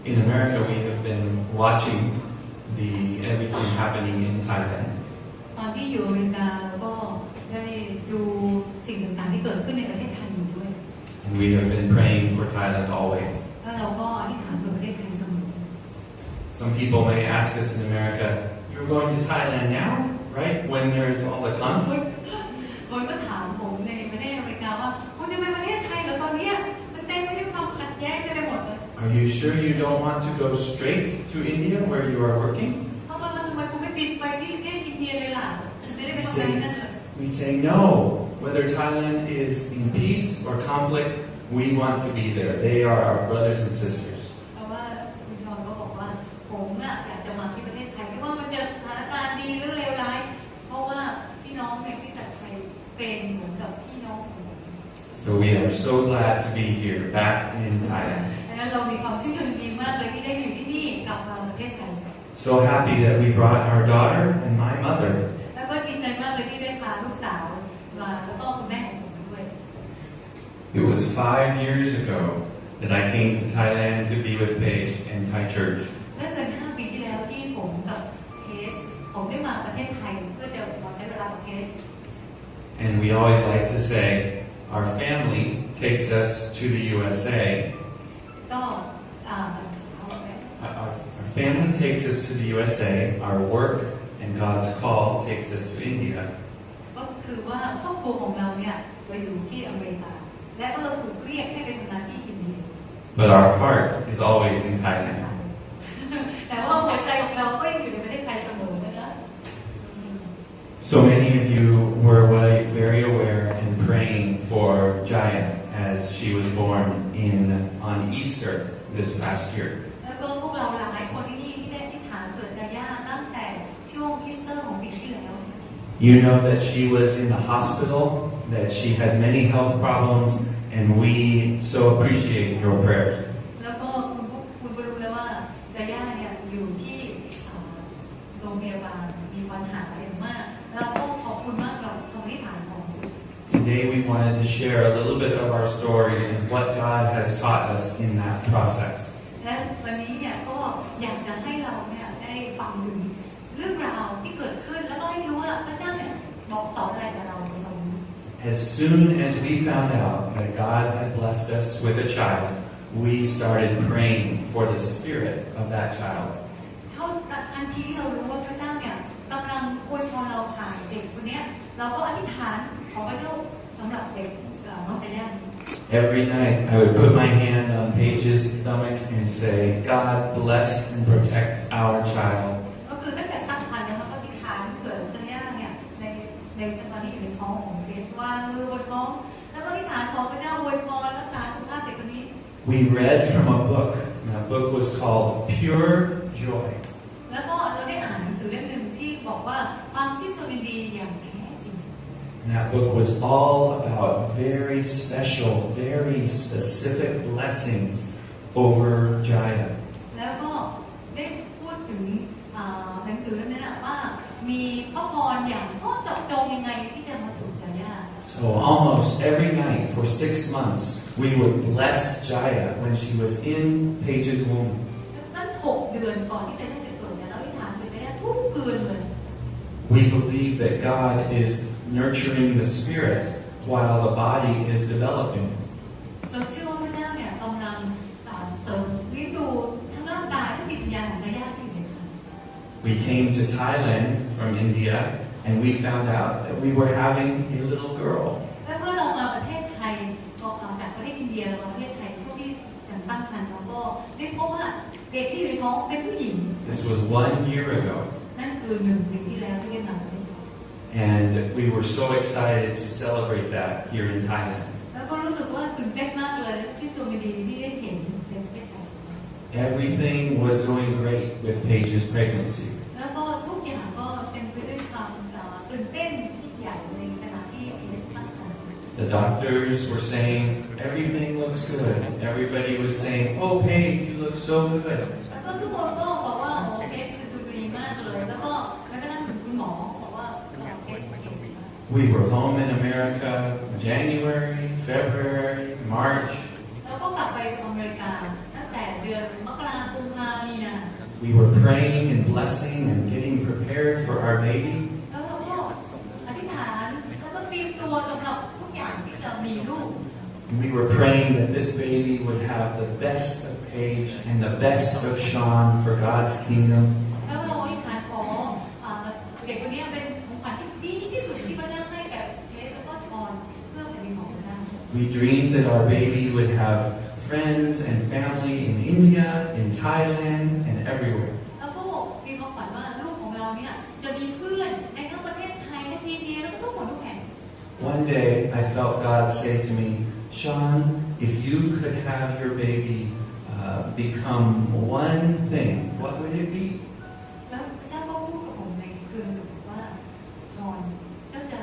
In America, we have been watching everything happening in Thailand. ตอนที่อยู่อเมริกาเราก็ได้ดูสิ่งต่างๆที่เกิดขึ้นในประเทศไทยอยู่ด้วย And we have been praying for Thailand always. แล้วเราก็อธิษฐานเพื่อประเทศไทยเสมอ Some people may ask us in America, "You're going to Thailand now, right? When there's all the conflict?" คนก็ถามผมในประเทศอเมริกาว่าคุณจะไปประเทศไทยเหรอตอนนี้มันเต็มไปด้วยความขัดแย้งไปหมดเลย Are you sure you don't want to go straight to India where you are working? เพราะว่าทำไมคุณไม่บินไปที่ประเทศอินเดียเลยล่ะจะได้ไปทำงานนั่นเลย We say no. Whether Thailand is in peace or conflict, we want to be there. They are our brothers and sisters. เพราะว่าคุณชอนก็บอกว่าผมน่ะอยากจะมาที่ประเทศไทยไม่ว่ามันจะสถานการณ์ดีหรือเลวร้ายเพราะว่าพี่น้องในบริษัทไทยเป็นเหมือนกับพี่น้องของผม So we are so glad to be here, back in Thailand. ดังนั้นเรามีความชื่นชมดีมากเลยที่ได้อยู่ที่นี่กลับมาประเทศไทย So happy that we brought our daughter and my mother. แล้วก็ดีใจมากเลยที่ได้พาลูกสาวมาแล้วก็คุณแม่ของผมด้วย It was 5 years ago that I came to Thailand to be with Paige and Thai Church. เมื่อเกิน5 ปีที่แล้วที่ผมกับเพจผมได้มาประเทศไทยเพื่อจะมาใช้เวลากับเพจ And we always like to say, our family takes us to the USA. ก็ Our family takes us to the USA. Our work and God's call takes us to India. ก็คือว่าครอบครัวของเราเนี่ยไปอยู่ที่อเมริกาและก็เราถูกเรียกให้ไปทำงานที่อินเดีย But our heart is always in Thailand. แต่ว่าหัวใจของเราก็ยังอยู่ในประเทศไทยเสมอนะคะ So many of you were very aware and praying for Jaya as she was born on Easter this past year. แล้วก็พวกเราหลายคนที่นี่ที่ได้อธิษฐานเกิดจาย่าตั้งแต่ช่วงอีสเตอร์ของปีที่แล้ว You know that she was in the hospital, that she had many health problems, and we so appreciate your prayers. แล้วก็คุณรู้แล้วว่าจาย่าเนี่ยอยู่ที่โรงพยาบาลมีปัญหาอย่างมากแล้วก็ขอบคุณมากเราคำอธิษฐานของคุณ Today we wanted to share a little bit of our story and what God has taught us in that process. และวันนี้เนี่ยก็อยากจะให้เราเนี่ยได้ฟังถึงเรื่องราวที่เกิดขึ้นแล้วก็ให้รู้ว่าพระเจ้าเนี่ยบอกสอนอะไรกับเราในตรงนี้ As soon as we found out that God had blessed us with a child, we started praying for the spirit of that child. เท่าทันทีที่เรารู้ว่าพระเจ้าเนี่ยกำลังอวยพรเราผ่านเด็กคนนี้เราก็อธิษฐานขอพระเจ้าสำหรับเด็กน้องเซย่า Every night I would put my hand on Paige's stomach and say, God bless and protect our child. ก็คือตั้งแต่ตั้งครรภ์แล้วก็อธิษฐานเกิดเซย่าเนี่ยในตอนนี้อยู่ในท้องของเพสวางมือบนท้องแล้วก็อธิษฐานขอพระเจ้าอวยพรรักษาสุขภาพเด็กคนนี้ We read from a book, and that book was called Pure Joy. แล้วก็เราได้อ่านหนังสือเล่มหนึ่งที่บอกว่าความชื่นชมยินดีอย่างแท้จริง And that book was all about very special, very specific blessings over Jaya. แล้วก็ได้พูดถึงหนังสือเล่มนั้นว่ามีพระพรอย่างเฉพาะเจาะจงยังไงที่จะมาสู่จาย่า So almost every night for 6 months, we would bless Jaya when she was in Paige's womb. ตั้ง6 เดือนก่อนที่จาย่าจะเกิดเนี่ยเราอธิษฐานเกิดจาย่าทุกคืนเลย We believe that God is nurturing the spirit while the body is developing. เราเชื่อว่าพระเจ้าเนี่ยกำลังเสริมเลี้ยงดูทั้งร่างกายทั้งจิตวิญญาณของจาย่าที่อยู่ในครรภ์ We came to Thailand from India and we found out that we were having a little girl. และเมื่อเรามาประเทศไทยจากประเทศอินเดียมาประเทศไทยช่วงที่ตั้งครรภ์เราก็ได้พบว่าเด็กที่อยู่ในท้องเป็นผู้หญิง This was 1 year ago. นั่นคือ1 ปีที่แล้วที่ได้มาประเทศไทย And we were so excited to celebrate that here in Thailand. แล้วก็รู้สึกว่าตื่นเต้นมากเลยชื่นชมยินดีที่ได้เห็นในประเทศไทย Everything was going great with Paige's pregnancy. แล้วก็ทุกอย่างก็เป็นไปด้วยความตื่นเต้นที่ใหญ่ในขณะที่เพจตั้งครรภ์ The doctors were saying, everything looks good. Everybody was saying, oh, Paige, you look so good. แล้วก็ทุกคนก็บอกว่าโอ้เพจคือดูดีมากเลยแล้วก็แม้กระทั่งถึงคุณหมอบอกว่าเพจเก่งมาก We were home in America January, February, March. แล้วก็กลับไปอเมริกาตั้ง แต่เดือนมกราคมมีนา We were praying and blessing and getting prepared for our baby. แล้วเราก็อธิษฐานแล้วก็เตรียมตัวสำหรับทุกอย่างที่จะมีลูก We were praying that this baby would have the best of Paige and the best of Sean for God's kingdom. แล้วเราอธิษฐานขอเด็กคนนี้เป็นของขวัญที่ดีที่สุดที่พระเจ้าให้แก่เพชและก็ชอนเพื่อแผ่นดินของพระเจ้า We dreamed that our baby would have friends and family in India, in Thailand, and everywhere. แล้วก็มีความฝันว่าลูกของเราเนี่ยจะมีเพื่อนในทั้งประเทศไทยและอินเดียแล้วก็ทุกคนทุกแห่ง One day, I felt God say to me, Sean, if you could have your baby become one thing, what would it be? แล้วพระเจ้าก็พูดกับผมในคืนหนึ่งว่าชอนเจ้าจะ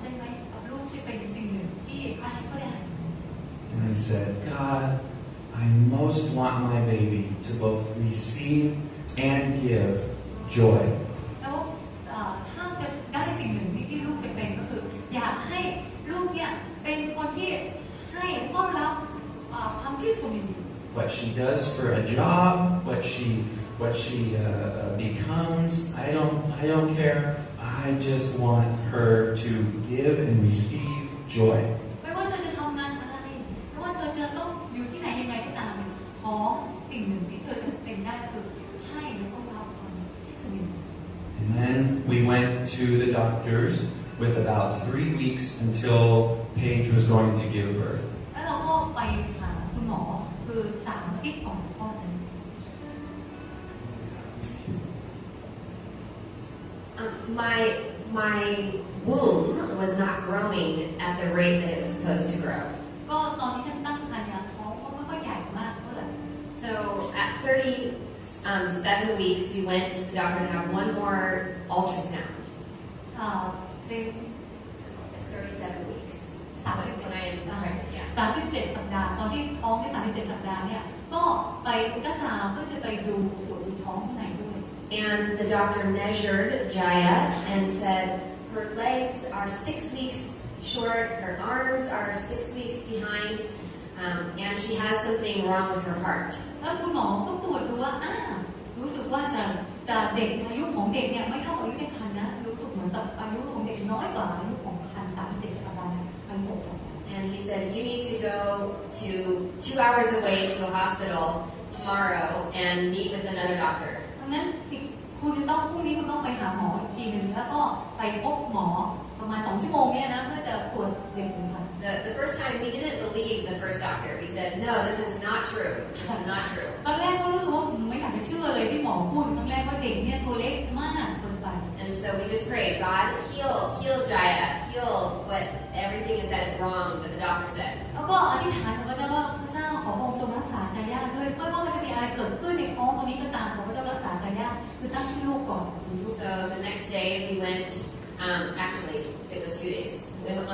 ได้ไหมกับลูกที่เป็นสิ่งหนึ่งที่อะไรก็ได้ And I said, God, I most want my baby to both receive and give joy. แล้วถ้าจะได้สิ่งหนึ่งที่ลูกจะเป็นก็คืออยากให้ลูกเนี่ยเป็นคนที่ให้ต้อนรับความชื่นชมยินดี What she does for a job, what she becomes, I don't care. I just want her to give and receive joy. ไม่ว่าเธอจะทำงานอะไรไม่ว่าเธอจะต้องอยู่ที่ไหนยังไงก็ตามขอสิ่งหนึ่งที่เธอจะเป็นได้คือให้แล้วก็รับความชื่นชมยินดี And then we went to the doctors with about 3 weeks until Paige was going to give birth. แล้วเราก็ไปหาคุณหมอคือ3 อาทิตย์ก่อนจะคลอดเลย My womb was not growing at the rate that it was supposed to grow. ก็ตอนที่ฉันตั้งครรภ์เนี่ยท้องก็ไม่ค่อยใหญ่มากเท่าไหร่ So at 37 weeks, we went to the doctor to have one more ultrasound. 37 weeks. 37 When I am pregnant, yeah. 37 สัปดาห์ตอนที่ท้องได้37 สัปดาห์เนี่ยก็ไปอุลตราซาวด์เพื่อจะไปดูตรวจดูท้องข้างในด้วย And the doctor measured Jaya and said her legs are 6 weeks short, her arms are 6 weeks behind, and she has something wrong with her heart. แล้วคุณหมอก็ตรวจดูว่ารู้สึกว่าจะเด็กอายุของเด็กเนี่ยไม่เท่าอายุในครรภ์นะรู้สึกเหมือนกับอายุของเด็กน้อยกว่าอายุของครรภ์37 สัปดาห์ไป6 สัปดาห์ And he said, you need to go to 2 hours away to a hospital tomorrow and meet with another doctor. ดังนั้นคุณต้องพรุ่งนี้คุณต้องไปหาหมออีกทีหนึ่งแล้วก็ไปพบหมอประมาณ2 ชั่วโมงเนี่ยนะเพื่อจะตรวจเด็กของท่าน The first time we didn't believe the first doctor. We said, no, this is not true. This is not true. ตอนแรกก็รู้สึกว่าไม่อยากจะเชื่อเลยที่หมอพูดครั้งแรกว่าเด็กเนี่ยตัวเล็กมากเกินไป And so we just prayed, God, heal Jaya, heal everything that is wrong that the doctor said. แล้วก็อธิษฐานกับพระเจ้าว่าพระเจ้าขอพระองค์ทรงรักษาใจยากด้วยไม่ว่ามันจะมีอะไรเกิดขึ้นในท้องตรงนี้ก็ตามขอพระเจ้ารักษาใจยากคือตั้งชื่อลูกก่อน So the next day we went, actually it was 2 days.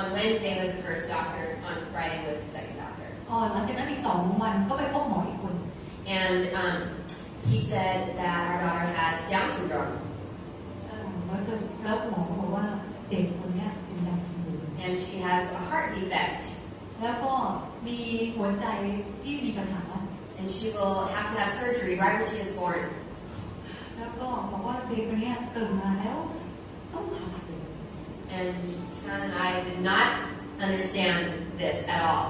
On Wednesday was the first doctor, on Friday was the second doctor. หลังจากนั้นอีก2 วันก็ไปพบหมออีกคน And he said that our daughter has Down syndrome. แล้วหมอบอกว่าเด็กคนนี้เป็นดาวน์ซินโดรม And she has a heart defect. แล้วก็มีหัวใจที่มีปัญหา And she will have to have surgery right when she is born. แล้วก็บอกว่าเด็กคนนี้เกิดมาแล้วต้องผ่าตัดเลย And Sean and I did not understand this at all.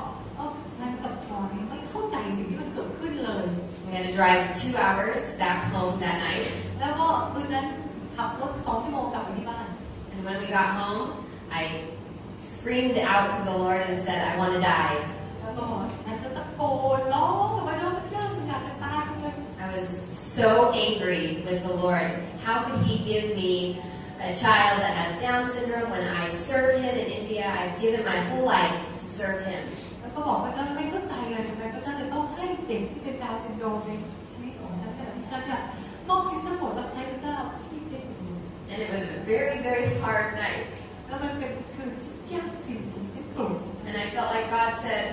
ฉันกับชอนไม่เข้าใจสิ่งที่มันเกิดขึ้นเลย We had to drive 2 hours back home that night. แล้วก็คืนนั้นขับรถ2 ชั่วโมงกลับไปที่บ้าน And when we got home, I screamed out to the Lord and said, I want to die. แล้วก็ฉันก็ตะโกนร้องกับพระเจ้าอยากจะตายเลย I was so angry with the Lord. How could He give me a child that has Down syndrome when I serve Him in India? I've given my whole life to serve Him. แล้วก็บอกพระเจ้าไม่เข้าใจเลยทำไมพระเจ้าจะต้องให้เด็กที่เป็นดาวน์ซินโดรมในชีวิตของฉันแต่ที่ฉันเนี่ยมอบชีวิตทั้งหมดรับใช้พระเจ้าที่เด็ก And it was a very, very hard night. แล้วมันเป็นคืนที่ยากจริงๆที่โกรธ And I felt like God said,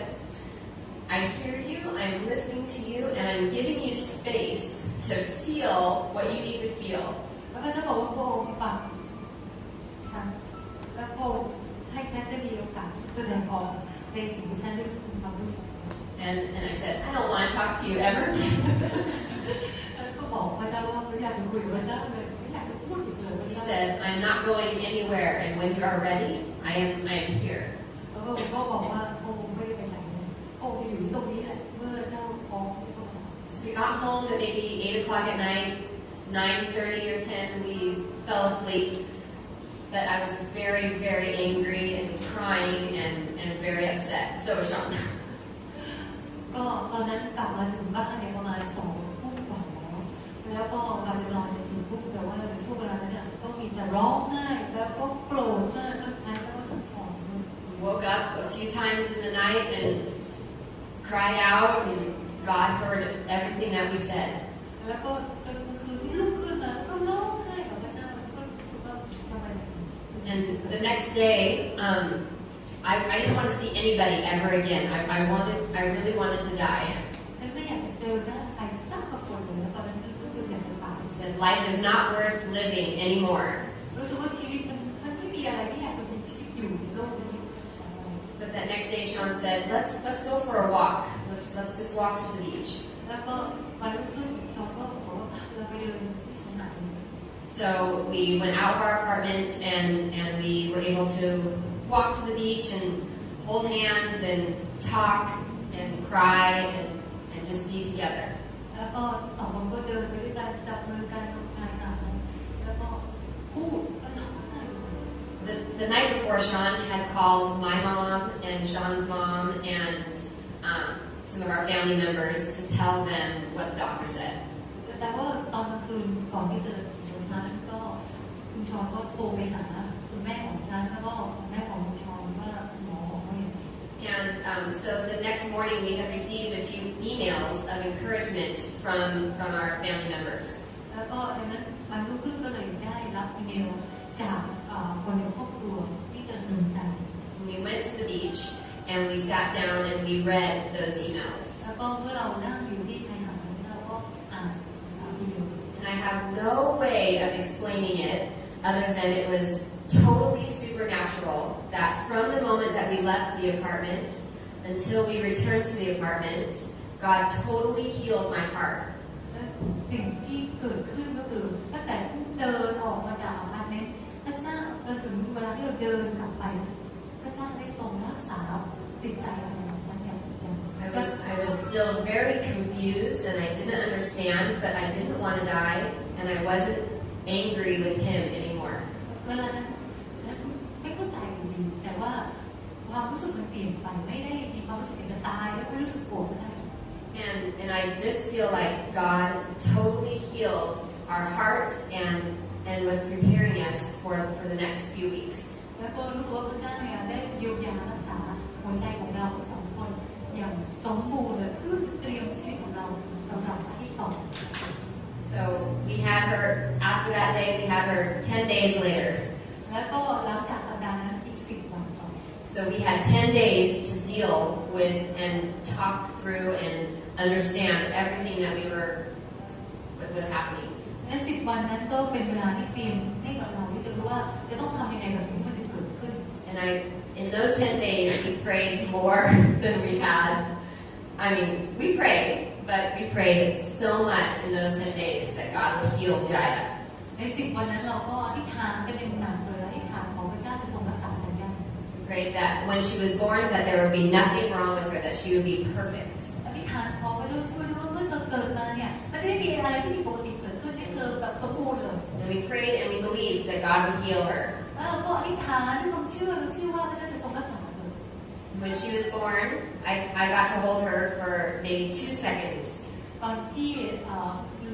I hear you, I'm listening to you, and I'm giving you space to feel what you need to feel. แล้วก็จะบอกว่าพระองค์ฟังฉันและพระองค์ให้ฉันได้มีโอกาสแสดงออกในสิ่งที่ฉันได้ความรู้สึก And And I said, I don't want to talk to you ever. ก็บอกพระเจ้าว่าไม่อยากจะคุยกับพระเจ้าเลยไม่อยากจะพูดอีกเลย He said, I'm not going anywhere, and when you are ready, I am here. แล้วก็บอกว่าโอ้ไม่ได้ไปไหนโอ้จะอยู่ตรงนี้แหละเมื่อเจ้าพร้อมก็มา So we got home at maybe 8 o'clock at night, 9:30 or 10, we fell asleep. But I was very, very angry and crying and very upset. So was Sean. ก็ตอนนั้นกลับมาถึงบ้านเนี่ยประมาณ2 ทุ่มกว่าแล้วก็เราจะนอนใน4 ทุ่มแต่ว่าในช่วงเวลานั้นเนี่ยก็มีแต่ร้องไห้แล้วก็โกรธมากต้องใช้แล้วก็ต้องถอน Woke up a few times in the night and cried out, and God heard everything that we said. แล้วก็กลางคืนลุกขึ้นมาก็ร้องไห้กับพระเจ้าก็รู้สึกว่าทำไม And the next day, I didn't want to see anybody ever again. I really wanted to die. ไม่อยากจะเจอหน้าใครสักคนเลยแล้วตอนนั้นก็คืออยากจะตาย I said, life is not worth living anymore. รู้สึกว่าชีวิตมันไม่มีอะไรที่อยากจะมีชีวิตอยู่ในโลกนี้ But that next day, Sean said, let's go for a walk. Let's just walk to the beach. แล้วก็วันรุ่งขึ้นชอนก็บอกว่าเราไปเดินที่ชายหาด So we went out of our apartment and we were able to walk to the beach and hold hands and talk and cry and just be together. แล้วก็2 คนก็เดินไปด้วยกันจับมือกันตรงชายหาดแล้วก็พูดกันร้องไห้ The night before, Sean had called my mom and Sean's mom and some of our family members to tell them what the doctor said. แต่ว่าตอนกลางคืนก่อนที่จะถึงฉันก็คุณชอนก็โทรไปหาคุณแม่ของฉันแล้วก็แม่ของคุณชอนว่าหมอบอกว่าอย่างไร And so the next morning we had received a few emails of encouragement from our family members. แล้วก็ดังนั้นวันรุ่งขึ้นก็เลยได้รับอีเมลจากคนในครอบครัวที่จะหนุนใจ We went to the beach and we sat down and we read those emails. แล้วก็เมื่อเรานั่งอยู่ที่ชายหาดเราก็อ่านอีเมล And I have no way of explaining it other than it was totally supernatural that from the moment that we left the apartment until we returned to the apartment, God totally healed my heart. สิ่งที่เกิดขึ้นก็คือตั้งแต่ที่เดินออกมาจากอพาร์ตเมนต์พระเจ้าจนถึงเวลาที่เราเดินกลับไปพระเจ้าได้ทรงรักษาติดใจเราอย่างฉันอย่าง I was still very confused and I didn't understand, but I didn't want to die and I wasn't angry with him anymore. เวลานั้นฉันไม่เข้าใจดีแต่ว่าความรู้สึกมันเปลี่ยนไปไม่ได้มีความรู้สึกอยากจะตายแล้วไม่รู้สึกโกรธพระเจ้า And I just feel like God totally healed our heart and was preparing us for the next few weeks. แล้วก็รู้สึกว่าพระเจ้าเนี่ยได้เยียวยารักษาหัวใจของเรา2 คนอย่างสมบูรณ์เลยเพื่อเตรียมชีวิตของเราสำหรับอาทิตย์ต่อ So we had her, after that day, we had her 10 days later. แล้วก็หลังจากสัปดาห์นั้นอีก10 วันต่อ So we had 10 days to deal with and talk through and understand everything that was happening. และ10 วันนั้นก็เป็นเวลาที่เตรียมให้กับเราที่จะรู้ว่าจะต้องทำยังไงกับสิ่งที่มันจะเกิดขึ้น And in those 10 days, we prayed more than we had. I mean, we prayed, but we prayed so much in those 10 days that God would heal Jaya. ใน10 วันนั้นเราก็อธิษฐานกันเป็นหนักเลยอธิษฐานของพระเจ้าจะทรงรักษาใจได้ We prayed that when she was born, that there would be nothing wrong with her, that she would be perfect. อธิษฐานขอพระเจ้าช่วยด้วยว่าเมื่อเธอเกิดมาเนี่ยมันจะไม่มีอะไรที่ผิดปกติเกิดขึ้นให้เธอแบบสมบูรณ์เลย And we prayed and we believed that God would heal her. แล้วเราก็อธิษฐานด้วยความเชื่อเราเชื่อว่าพระเจ้าจะทรงรักษาเธอ When she was born, I got to hold her for maybe 2 seconds. ตอนที่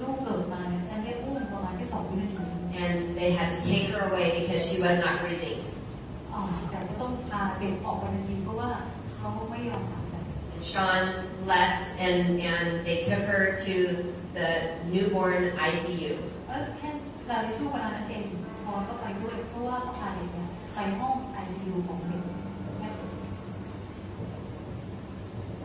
ลูกเกิดมาเนี่ยฉันได้อุ้มประมาณแค่2 วินาที And they had to take her away because she was not breathing. แต่ก็ต้องพาเด็กออกไปทันทีเพราะว่าเขาไม่ยอมหายใจ And Sean left and they took her to the newborn ICU. แค่ในช่วงเวลานั้นเองพอก็ไปด้วยเพราะว่าเขาพาเด็กเนี่ยไปห้อง ICU ของเด็ก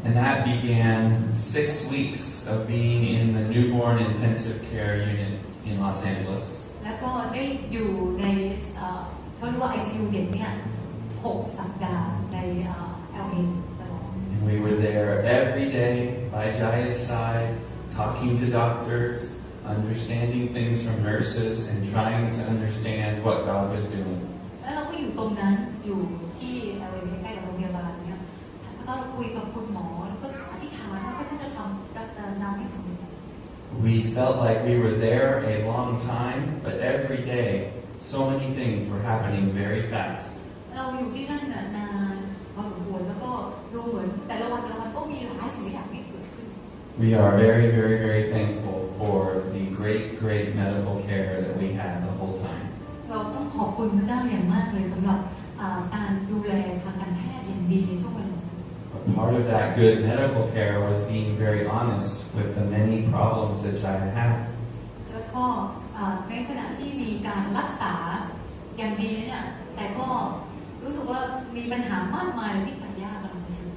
And that began 6 weeks of being in the newborn intensive care unit in Los Angeles. แล้วก็ได้อยู่ในเขาเรียกว่า ICU เด็กเนี่ย6 สัปดาห์ในLA ตลอด And We were there every day by Jaya's side, talking to doctors, understanding things from nurses, and trying to understand what God was doing. แล้วเราก็อยู่ตรงนั้นอยู่ที่อะไรใกล้ๆกับโรงพยาบาลเนี่ยแล้วก็คุยกับคุณหมอแล้วก็อธิษฐานว่าพระเจ้าจะทำจะนำให้ทำยังไง We felt like we were there a long time, but every day, so many things were happening very fast. เราอยู่ที่นั่นนานพอสมควรแล้วก็ดูเหมือนแต่ละวันก็มีหลายสิ่งหลายอย่างที่เกิดขึ้น We are very, very, very thankful for the great, great medical care that we had the whole time. เราต้องขอบคุณพระเจ้าอย่างมากเลยสำหรับการดูแลทางการแพทย์อย่างดีในช่วงเวลานั้น Part of that good medical care was being very honest with the many problems that Jaya had. แล้วก็ในขณะที่มีการรักษาอย่างดีเนี่ยแต่ก็รู้สึกว่ามีปัญหามากมายที่จะยากกำลังเผชิญ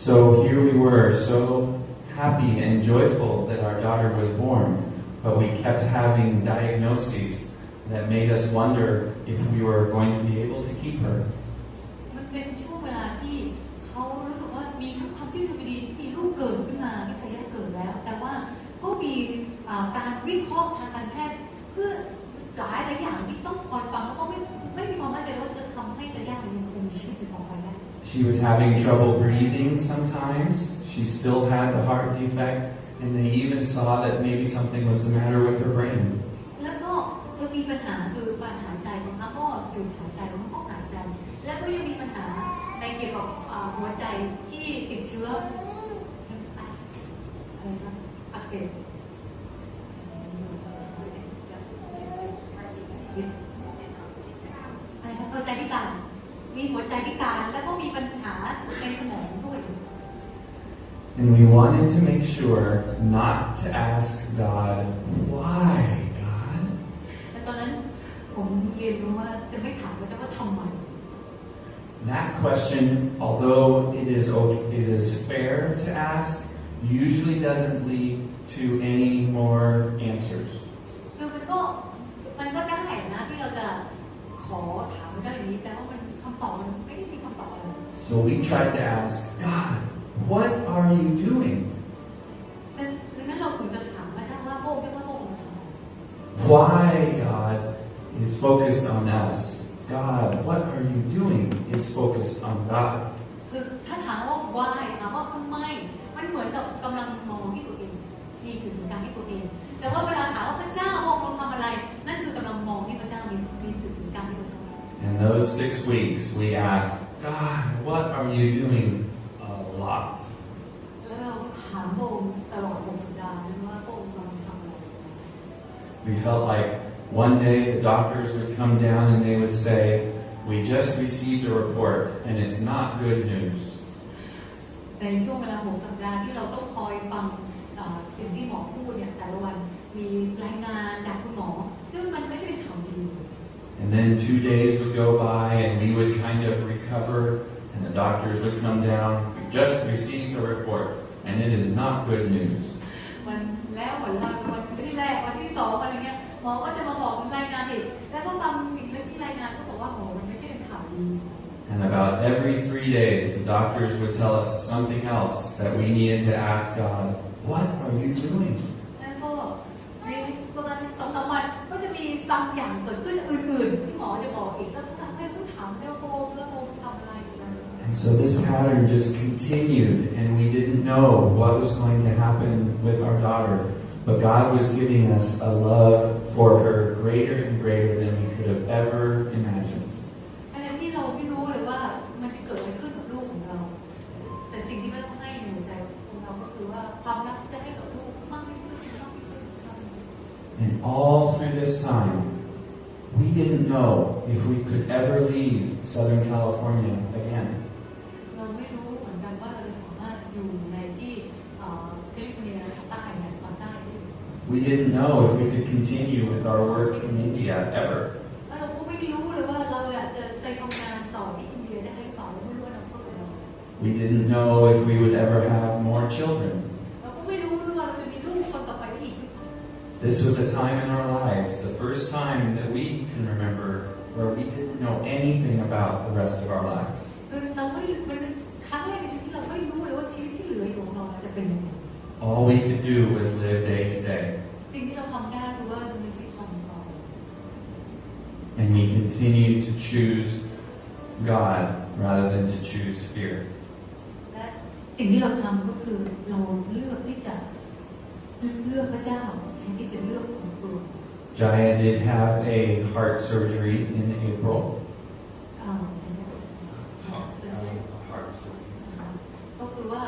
So here we were, so happy and joyful that our daughter was born, but we kept having diagnoses that made us wonder if we were going to be able to keep her. มันเป็นช่วงเวลาที่เขารู้สึกว่ามีทั้งความชื่นชมดีที่มีลูกเกิดขึ้นมาที่จะแยกเกิดแล้วแต่ว่าก็มีการวิเคราะห์ทางการแพทย์เพื่อหลายอย่างที่ต้องคอยฟังแล้วก็ไม่มีความมั่นใจว่าจะทำให้จะแยกมันยังคงชีวิตของเขาได้ She was having trouble breathing sometimes. She still had the heart defect, and they even saw that maybe something was the matter with her brain. แล้วก็มีปัญหาคือการหายใจบางครั้งก็หยุดหายใจบางครั้งก็หายใจแล้วก็ยังมีปัญหาในเกี่ยวกับหัวใจที่ติดเชื้ออะไรนะอักเสบหัวใจพิการมีหัวใจพิการแล้วก็มีปัญหาในสมองด้วย And we wanted to make sure not to ask God, why, God? แต่ตอนนั้นผมเรียนรู้ว่าจะไม่ถามพระเจ้าว่าทำไม That question, although it is fair to ask, usually doesn't lead to any more answers. คือมันก็ได้นะที่เราจะขอถามพระเจ้าอย่างนี้แต่ว่ามันคำตอบมันไม่ได้มีคำตอบอะไร So we tried to ask, God, what are you doing? แต่ดังนั้นเราถึงจะถามพระเจ้าว่าพระองค์จะว่าพระองค์ทำ Why, God, is focused on us. God, what are you doing is focused on God. คือถ้าถามว่า why ถามว่าทำไมมันเหมือนกับกำลังมองที่ตัวเองที่จุดศูนย์กลางที่ตัวเองแต่ว่าเวลาถามว่าพระเจ้าพระองค์ทำอะไรนั่นคือกำลังมองที่พระเจ้ามีจุดศูนย์กลางที่ตัวเอง In those 6 weeks, we asked, God, what are you doing? A lot. แล้วเราถามพระองค์ตลอด6 สัปดาห์นั้นว่าพระองค์กำลังทำอะไร We felt like one day the doctors would come down and they would say, we just received a report and it's not good news. ในช่วงเวลา6 สัปดาห์ที่เราต้องคอยฟังสิ่งที่หมอพูดเนี่ยแต่ละวันมีรายงานจากคุณหมอซึ่งมันไม่ใช่ข่าวดี And then 2 days would go by and we would kind of recover and the doctors would come down. We just received a report and it is not good news. วันแล้ววันที่แรกวันที่2อะไรเงี้ยหมอก็จะมาบอกรายงานอีกแล้วก็ฟังสิ่งที่รายงานก็บอกว่าโหมันไม่ใช่เป็นข่าวดี And about every 3 days the doctors would tell us something else that we needed to ask God, what are you doing? แล้วก็ในประมาณ2-3 วันก็จะมีบางอย่างเกิดขึ้นอื่นๆที่หมอจะบอกอีกก็ทำให้ผู้ถามแล้วโกทำอะไร And so this pattern just continued and we didn't know what was going to happen with our daughter. But God was giving us a love for her greater and greater than we could have ever imagined. อะไรที่เราไม่รู้เลยว่ามันจะเกิดอะไรขึ้นกับลูกของเราแต่สิ่งที่มันให้ในหัวใจของเราก็คือว่าความรักจะให้กับลูกมากขึ้น And all through this time, we didn't know if we could ever leave Southern California again. เราไม่รู้เหมือนกันว่าเราจะสามารถอยู่ในที่แคลิฟอร์เนียใต้เนี่ยตอนใต้ We didn't know if we could continue with our work in India ever. เราก็ไม่รู้เลยว่าเราจะไปทำงานต่อที่อินเดียได้หรือเปล่าเราไม่รู้ว่าเราเพื่ออะไร We didn't know if we would ever have more children. เราก็ไม่รู้ว่าเราจะมีลูกคนต่อไปอีก This was a time in our lives, the first time that we can remember where we didn't know anything about the rest of our lives. คือเราไม่มันค ครั้งแรกในชีวิตที่เราไม่รู้เลยว่าชีวิตที่เหลืออยู่ของเราจะเป็นยังไง All we could do was live day to day. สิ่งที่เราทำได้คือว่าดำเนินชีวิตของเรา And we continue to choose God rather than to choose fear. และสิ่งที่เราทำก็คือเราเลือกที่จะเลือกพระเจ้าแทนที่จะเลือกของตัว Jaya did have a heart surgery in April. ก็คือว่า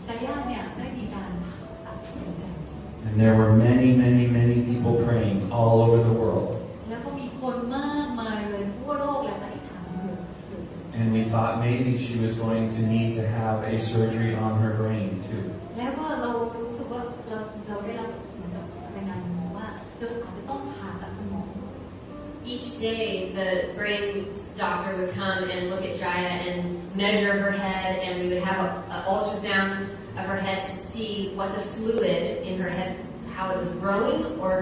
จาย่าเนี่ยได้มีการตัดหัวใจ And there were many, many, many people praying all over the world. แล้วก็มีคนมากมายเลยทั่วโลกและอธิษฐานเลย And we thought maybe she was going to need to have a surgery on her brain too. แล้วก็เรารู้สึกว่าเราได้รับเหมือนกับรายงานมาว่าเราอาจจะต้องผ่าตัดสมอง Each day, the brain doctor would come and look at Jaya and measure her head, and we would have an ultrasound of her head to see what the fluid in her head, how it was growing or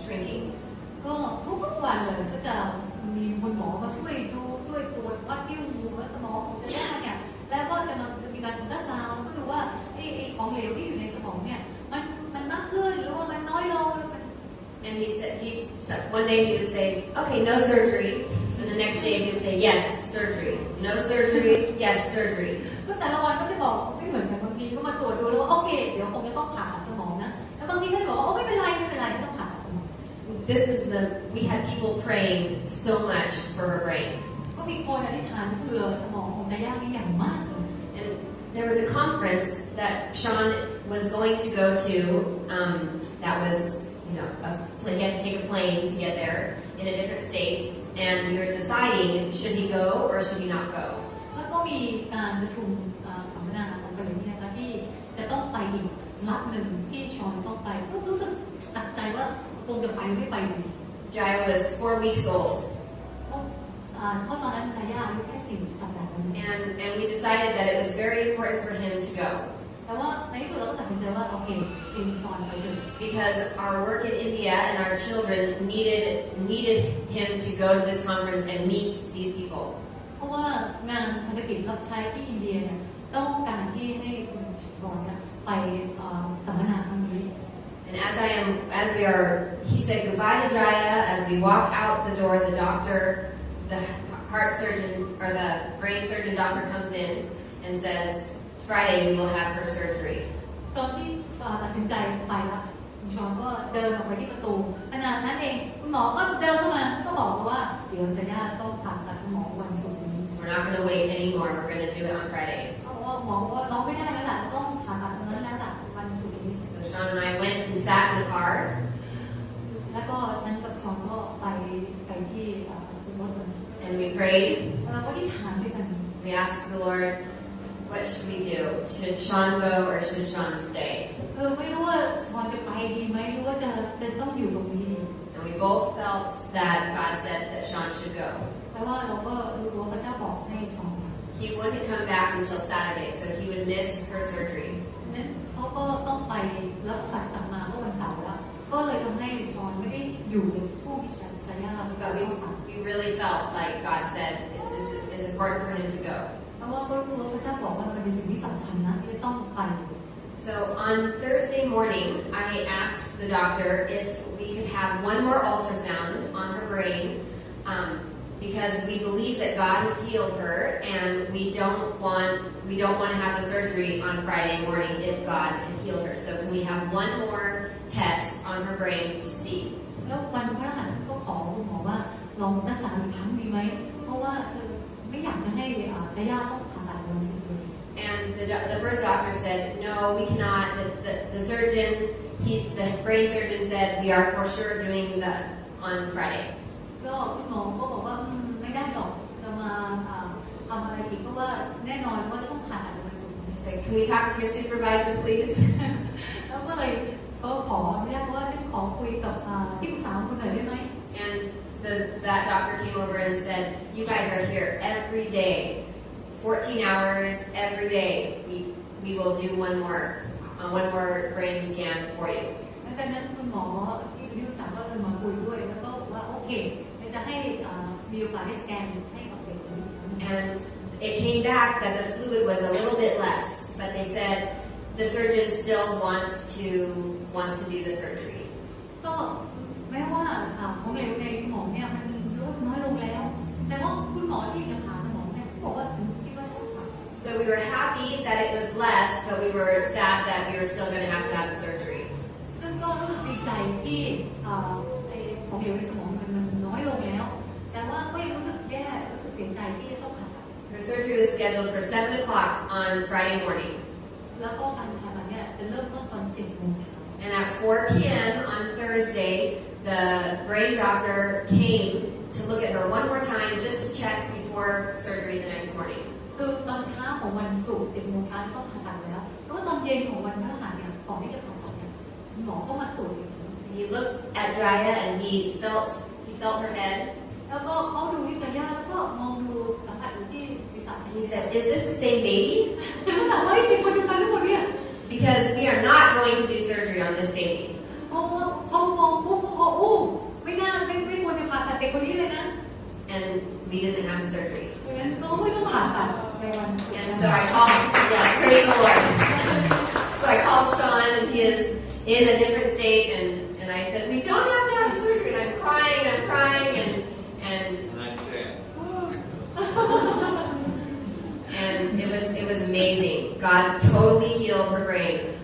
shrinking. ก็ทุกวันเลยก็จะมีคุณหมอมาช่วยดูช่วยตรวจวัดที่หูวัดสมองของจาย่าเนี่ยแล้วก็จะมีการอัลตราซาวด์เพื่อดูว่าไอ้ของเหลวที่อยู่ในสมองเนี่ยมันมากขึ้นหรือว่ามันน้อยลง And one day he would say, okay, no surgery. And the next day he would say, yes, surgery. No surgery, yes, surgery. ก็แต่ละวันก็จะบอกไม่เหมือนกันบางทีก็มาตรวจดูแล้วว่าโอเคเดี๋ยวคงจะต้องผ่าตัดสมองนะแล้วบางทีก็จะบอกว่าโอ้ไม่เป็นไรไม่ต้องผ่าตัดสมอง We had people praying so much for her brain. ก็มีคนอธิษฐานเพื่อสมองของจาย่านี่อย่างมากเลย And there was a conference that Sean was going to go to that was, he had to take a plane to get there in a different state. And we were deciding, should he go or should he not go? แล้วก็มีการประชุมสัมมนาของประเทศนี้นะคะที่จะต้องไปอีกรัฐหนึ่งที่ชอนต้องไปก็รู้สึกตัดใจว่าคงจะไปไม่ไปดี Jaya was 4 weeks old. เพราะตอนนั้นจาย่าอายุแค่4 สัปดาห์ And we decided that it was very important for him to go. แต่ว่าในที่สุดเราก็ตัดสินใจว่าโอเคเป็นชอนไปเลย Because our work in India and our children needed him to go to this conference and meet these people. เพราะว่างานภารกิจรับใช้ที่อินเดียเนี่ยต้องการที่ให้คุณชอนไปสัมมนาครั้งนี้ And he said goodbye to Jaya. As we walk out the door, the heart surgeon or the brain surgeon doctor comes in and says, Friday we will have her surgery. ตอนที่ตัดสินใจไปแล้วคุณชอนก็เดินออกไปที่ประตูขณะนั้นเองคุณหมอก็เดินเข้ามาก็บอกว่าเดี๋ยวจาย่าต้องผ่าตัดสมองวันศุกร์นี้ We're not going to wait anymore. We're going to do it on Friday. เพราะว่าหมอว่าน้องไม่ได้แล้วล่ะต้องผ่าตัดตรงนั้นแล้วล่ะวันศุกร์นี้ So Sean and I went and sat in the car. แล้วก็ฉันกับชอนก็ไปที่รถเลย And we prayed. เราก็ที่ฐานด้วยกัน We asked the Lord, what should we do? Should Sean go or should Sean stay? ไม่รู้ว่าชอนจะไปดีไหมหรือว่าจะต้องอยู่ตรงนี้ดี And we both felt that God said that Sean should go. แต่ว่าเราก็รู้ว่าพระเจ้าบอกให้ชอน He wouldn't come back until Saturday, so he would miss her surgery. นั้นเขาก็ต้องไปแล้วก็กลับมาเมื่อวันเสาร์แล้วก็เลยทำให้ชอนไม่ได้อยู่ในช่วงที่จาย่า But we really felt like God said it's important for him to go. เพราะว่าก็รู้ว่าพระเจ้าบอกว่ามันเป็นสิ่งที่สำคัญนะที่ต้องไป So on Thursday morning, I asked the doctor if we could have one more ultrasound on her brain because we believe that God has healed her, and we don't want to have the surgery on Friday morning if God can heal her. So can we have one more test on her brain to see? แล้ววันพฤหัสก็ขอคุณหมอว่าลองรักษาอีกครั้งดีไหมเพราะว่าไม่อยากจะให้จาย่าต้องผ่าตัดวันศุกร์เลย And the first doctor said, no, we cannot. The surgeon, the brain surgeon said, we are for sure doing that on Friday. ก็คุณหมอก็บอกว่าไม่ได้หรอกจะมาทำอะไรอีกเพราะว่าแน่นอนว่าจะต้องผ่าตัดวันศุกร์ Said, can we talk to your supervisor, please? แล้วก็เลยก็ขออนุญาตว่าฉันขอคุยกับที่ปรึกษาคุณหน่อยได้ไหม And that doctor came over and said, you guys are here every day, 14 hours every day. We will do one more brain scan for you. จากนั้นคุณหมอที่ปรึกษาก็เลยมาคุยด้วยแล้วก็บอกว่าโอเคจะให้มีโอกาสได้สแกนให้กับเด็กคนนี้ And it came back that the fluid was a little bit less, but they said the surgeon still wants to do the surgery. ก็แม้ว่าของเหลวในสมองเนี่ยมันลดน้อยลงแล้วแต่ว่าคุณหมอที่จะผ่าสมองเนี่ยบอกว่าคิดว่าต้องผ่า So we were happy that it was less, but we were sad that we were still going to have the surgery. ซึ่งก็รู้สึกดีใจที่ของเหลวในสมองมันน้อยลงแล้วแต่ว่าก็ยังรู้สึกแย่รู้สึกเสียใจที่จะต้องผ่าตัด Her surgery was scheduled for 7 o'clock on Friday morning. แล้วก็การผ่าตัดเนี่ยจะเริ่มต้นตอน 7 โมงเช้า And at 4 p.m. on Thursday, the brain doctor came to look at her one more time just to check before surgery the next morning. คือตอนเช้าของวันศุกร์ 7 โมงเช้าก็ผ่าตัดแล้วแล้วก็ตอนเย็นของวันพฤหัสเนี่ยก่อนที่จะผ่าตัดเนี่ยหมอก็มาตรวจอีก He looked at Jaya and he felt her head. แล้วก็เขาดูที่จะย่าแล้วก็มองดูสัมผัสอยู่ที่ศีรษะ And he said, "Is this the same baby?" แล้วก็ถามว่าเป็นคนเดียวกันหรือเปล่าเนี่ย Because we are not going to do surgery on this baby. เขามองปุ๊บเขาอู้ไม่ควรจะผ่าตัดเด็กคนนี้เลยนะ And we didn't have the surgery. ดังนั้นก็ไม่ต้องผ่าตัดในวัน And so I called, yes, praise the Lord. So I called Sean and he is in a different state and I said, we don't have to have the surgery. And I'm crying and and it was amazing. God totally healed her brain.